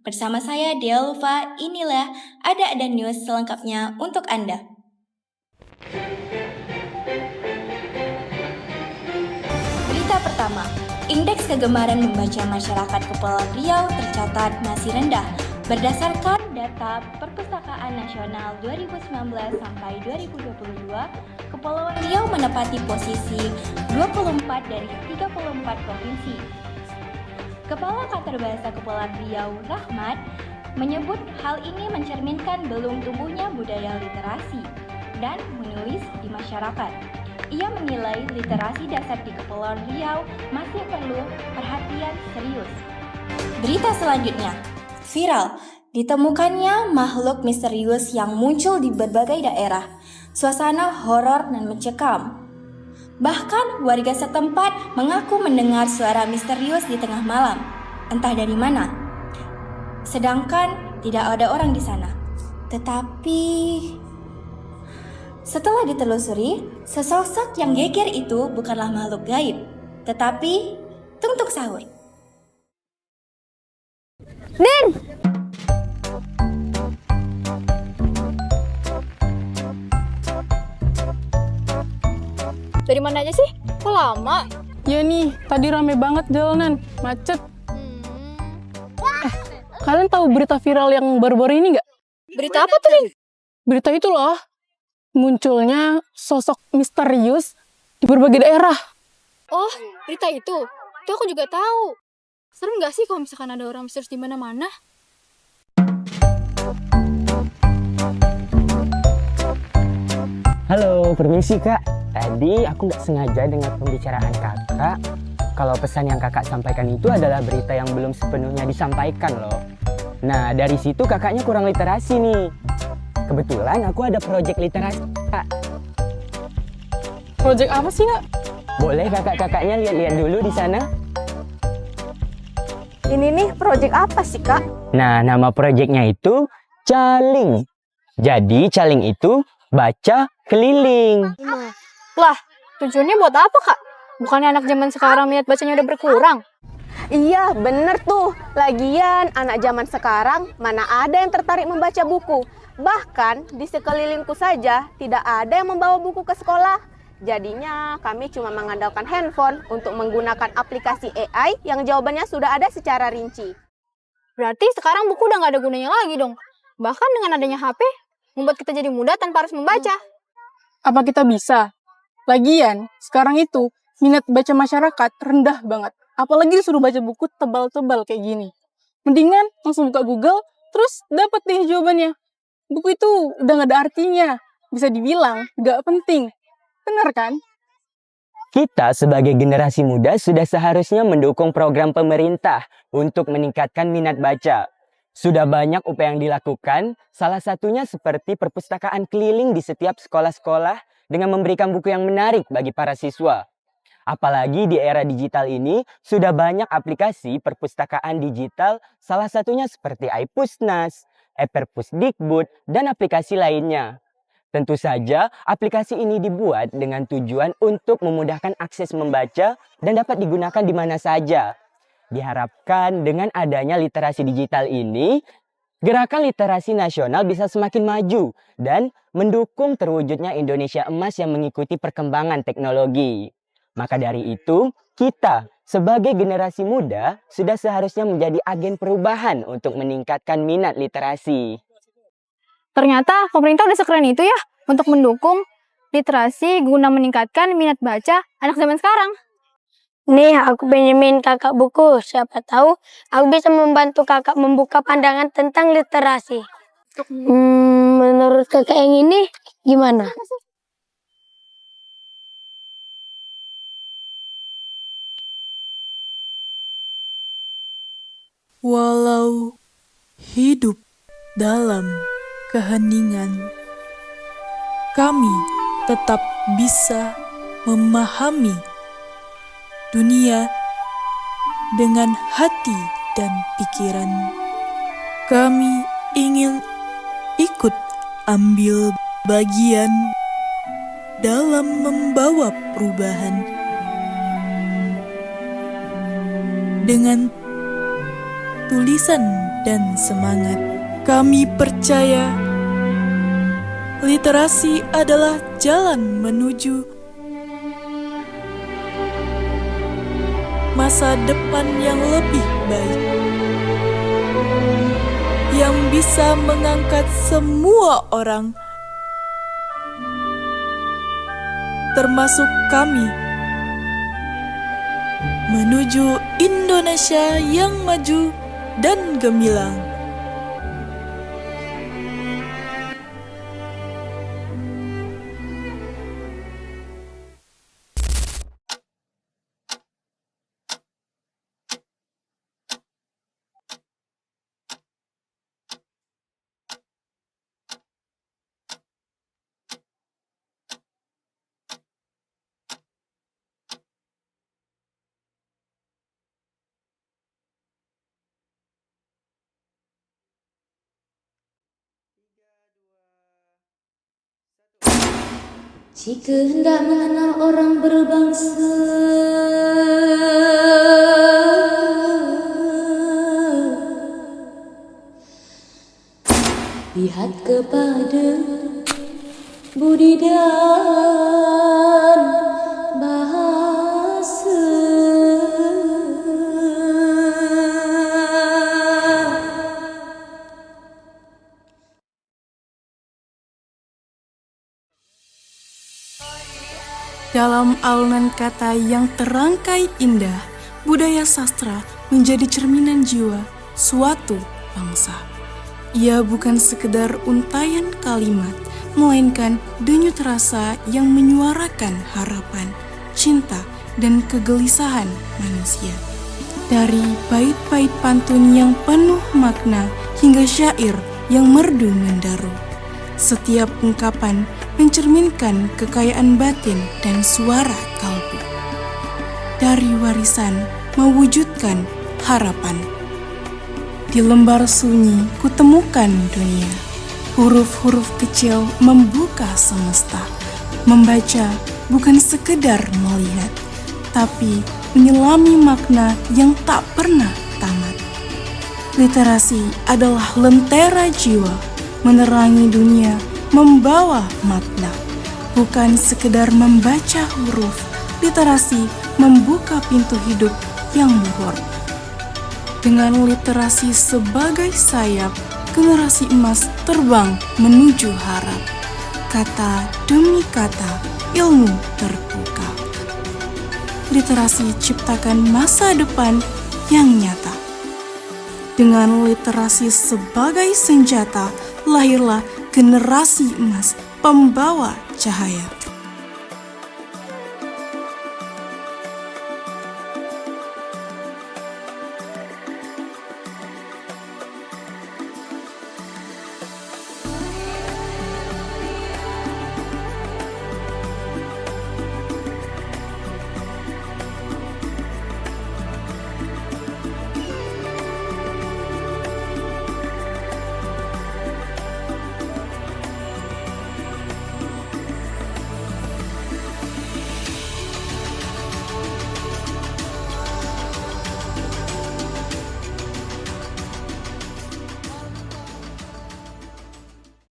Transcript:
Bersama saya Delva, inilah Ada News selengkapnya untuk Anda. Berita pertama, indeks kegemaran membaca masyarakat Kepulauan Riau tercatat masih rendah. Berdasarkan data Perpustakaan Nasional 2019 sampai 2022, Kepulauan Riau menempati posisi 24 dari 34 provinsi. Kepala Kantor Bahasa Kepulauan Riau, Rahmat, menyebut hal ini mencerminkan belum tumbuhnya budaya literasi dan menulis di masyarakat. Ia menilai literasi dasar di Kepulauan Riau masih perlu perhatian serius. Berita selanjutnya, viral, ditemukannya makhluk misterius yang muncul di berbagai daerah. Suasana horor dan mencekam. Bahkan warga setempat mengaku mendengar suara misterius di tengah malam, entah dari mana. Sedangkan tidak ada orang di sana. Tetapi setelah ditelusuri, sesosok yang geger itu bukanlah makhluk gaib, tetapi tungtuk sahur. Din! Dari mana aja sih? Kok lama? Ya nih, tadi rame banget jalanan, macet. Kalian tahu berita viral yang baru-baru ini nggak? Berita apa tuh, Din? Berita itu loh, munculnya sosok misterius di berbagai daerah. Oh, berita itu? Itu aku juga tahu. Serem nggak sih kalau misalkan ada orang misterius di mana-mana? Halo, permisi Kak. Tadi aku nggak sengaja dengar pembicaraan kakak. Kalau pesan yang kakak sampaikan itu adalah berita yang belum sepenuhnya disampaikan loh. Nah, dari situ kakaknya kurang literasi nih. Kebetulan aku ada proyek literasi, Kak. Project apa sih, Kak? Boleh kakak-kakaknya lihat-lihat dulu di sana? Ini nih proyek apa sih, Kak? Nah, nama proyeknya itu Caling. Jadi, Caling itu baca keliling. Lah, tujuannya buat apa, Kak? Bukannya anak zaman sekarang minat bacanya udah berkurang? Iya, bener tuh. Lagian, anak zaman sekarang mana ada yang tertarik membaca buku. Bahkan, di sekelilingku saja tidak ada yang membawa buku ke sekolah. Jadinya, kami cuma mengandalkan handphone untuk menggunakan aplikasi AI yang jawabannya sudah ada secara rinci. Berarti sekarang buku udah nggak ada gunanya lagi dong. Bahkan dengan adanya HP, membuat kita jadi mudah tanpa harus membaca. Apa kita bisa? Lagian, sekarang itu minat baca masyarakat rendah banget. Apalagi disuruh baca buku tebal-tebal kayak gini. Mendingan langsung buka Google, terus dapat deh jawabannya. Buku itu udah gak ada artinya. Bisa dibilang gak penting. Bener kan? Kita sebagai generasi muda sudah seharusnya mendukung program pemerintah untuk meningkatkan minat baca. Sudah banyak upaya yang dilakukan, salah satunya seperti perpustakaan keliling di setiap sekolah-sekolah dengan memberikan buku yang menarik bagi para siswa. Apalagi di era digital ini, sudah banyak aplikasi perpustakaan digital, salah satunya seperti iPusnas, ePerpusdikbud, dan aplikasi lainnya. Tentu saja, aplikasi ini dibuat dengan tujuan untuk memudahkan akses membaca dan dapat digunakan di mana saja. Diharapkan dengan adanya literasi digital ini, gerakan literasi nasional bisa semakin maju dan mendukung terwujudnya Indonesia emas yang mengikuti perkembangan teknologi. Maka dari itu, kita sebagai generasi muda sudah seharusnya menjadi agen perubahan untuk meningkatkan minat literasi. Ternyata pemerintah udah sekeren itu ya untuk mendukung literasi guna meningkatkan minat baca anak zaman sekarang. Nih, aku pinjemin kakak buku. Siapa tahu aku bisa membantu kakak membuka pandangan tentang literasi. Menurut kakak yang ini gimana? Walau hidup dalam keheningan, kami tetap bisa memahami dunia dengan hati dan pikiran. Kami ingin ikut ambil bagian dalam membawa perubahan dengan tulisan dan semangat. Kami percaya literasi adalah jalan menuju masa depan yang lebih baik, yang bisa mengangkat semua orang, termasuk kami, menuju Indonesia yang maju dan gemilang. Jika hendak mengenal orang berbangsa, lihat kepada budi dan bahasa. Dalam alunan kata yang terangkai indah, budaya sastra menjadi cerminan jiwa suatu bangsa. Ia bukan sekedar untaian kalimat, melainkan denyut rasa yang menyuarakan harapan, cinta, dan kegelisahan manusia. Dari bait-bait pantun yang penuh makna hingga syair yang merdu mendaru, setiap ungkapan mencerminkan kekayaan batin dan suara kalbu. Dari warisan mewujudkan harapan. Di lembar sunyi kutemukan dunia. Huruf-huruf kecil membuka semesta. Membaca bukan sekedar melihat, tapi menyelami makna yang tak pernah tamat. Literasi adalah lentera jiwa, menerangi dunia, membawa makna, bukan sekedar membaca huruf. Literasi membuka pintu hidup yang luhur. Dengan literasi sebagai sayap, generasi emas terbang menuju harap. Kata demi kata, ilmu terbuka. Literasi ciptakan masa depan yang nyata. Dengan literasi sebagai senjata, lahirlah generasi emas pembawa cahaya.